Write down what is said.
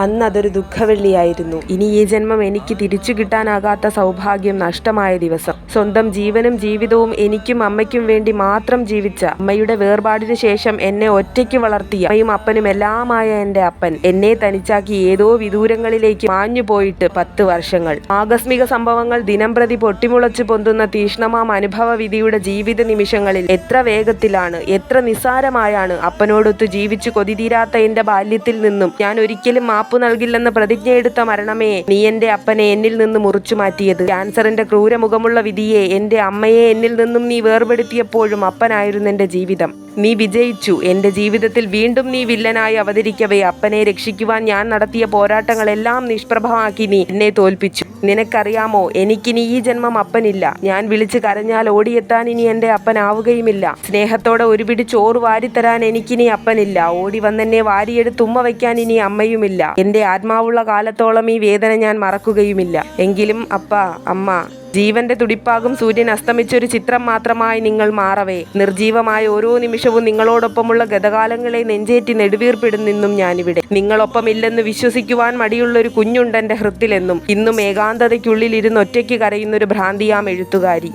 അന്നതൊരു ദുഃഖവെള്ളിയായിരുന്നു. ഇനി ഈ ജന്മം എനിക്ക് തിരിച്ചു കിട്ടാനാകാത്ത സൗഭാഗ്യം നഷ്ടമായ ദിവസം. സ്വന്തം ജീവനും ജീവിതവും എനിക്കും അമ്മയ്ക്കും വേണ്ടി മാത്രം ജീവിച്ച, അമ്മയുടെ വേർപാടിനു ശേഷം എന്നെ ഒറ്റയ്ക്ക് വളർത്തിയ അമ്മയും അപ്പനും എല്ലാമായ എൻ്റെ അപ്പൻ എന്നെ തനിച്ചാക്കി ഏതോ വിദൂരങ്ങളിലേക്ക് മാഞ്ഞു പോയിട്ട് 10 വർഷങ്ങൾ. ആകസ്മിക സംഭവങ്ങൾ ദിനംപ്രതി പൊട്ടിമുളച്ചു പൊന്തുന്ന തീഷ്ണമാം അനുഭവ വിധിയുടെ ജീവിത നിമിഷങ്ങളിൽ എത്ര വേഗത്തിലാണ്, എത്ര നിസ്സാരമായാണ് അപ്പനോടൊത്ത് ജീവിച്ചു കൊതിതീരാത്ത എൻ്റെ ബാല്യത്തിൽ നിന്നും ഞാൻ ഒരിക്കലും മാപ്പു നൽകില്ലെന്ന് പ്രതിജ്ഞയെടുത്ത മരണമേ, നീ എൻ്റെ അപ്പനെ എന്നിൽ നിന്ന് മുറിച്ചു മാറ്റിയത്. ക്യാൻസറിന്റെ ക്രൂരമുഖമുള്ള വിധിയെ, എൻ്റെ അമ്മയെ എന്നിൽ നിന്നും നീ വേർപെടുത്തിയപ്പോഴും അപ്പനായിരുന്നു എൻ്റെ ജീവിതം. നീ വിജയിച്ചു. എൻ്റെ ജീവിതത്തിൽ വീണ്ടും നീ വില്ലനായി അവതരിക്കവേ അപ്പനെ രക്ഷിക്കുവാൻ ഞാൻ നടത്തിയ പോരാട്ടങ്ങളെല്ലാം നിഷ്പ്രഭമാക്കി നീ എന്നെ തോൽപ്പിച്ചു. നിനക്കറിയാമോ, എനിക്കിനി ഈ ജന്മം അപ്പനില്ല. ഞാൻ വിളിച്ച് കരഞ്ഞാൽ ഓടിയെത്താൻ ഇനി എൻ്റെ അപ്പനാവുകയുമില്ല. സ്നേഹത്തോടെ ഒരു പിടി ചോറ് വാരിത്തരാൻ എനിക്കിനി അപ്പനില്ല. ഓടി വന്നെന്നെ വാരിയെടുത്ത് ഉമ്മ വയ്ക്കാൻ ഇനി അമ്മയുമില്ല. എൻ്റെ ആത്മാവുള്ള കാലത്തോളം ഈ വേദന ഞാൻ മറക്കുകയുമില്ല. എങ്കിലും അപ്പ, അമ്മ, ജീവന്റെ തുടിപ്പാകും സൂര്യൻ അസ്തമിച്ചൊരു ചിത്രം മാത്രമായി നിങ്ങൾ മാറവേ, നിർജീവമായ ഓരോ നിമിഷവും നിങ്ങളോടൊപ്പമുള്ള ഗതകാലങ്ങളെ നെഞ്ചേറ്റി നെടുവീർപ്പിടുന്നിന്നും ഞാനിവിടെ. നിങ്ങളൊപ്പമില്ലെന്ന് വിശ്വസിക്കുവാൻ മടിയുള്ളൊരു കുഞ്ഞുണ്ടെൻ്റെ ഹൃത്തിലെന്നും. ഇന്നും ഏകാന്തതയ്ക്കുള്ളിൽ ഇരുന്ന് ഒറ്റയ്ക്ക് കരയുന്നൊരു ഭ്രാന്തിയാം എഴുത്തുകാരി.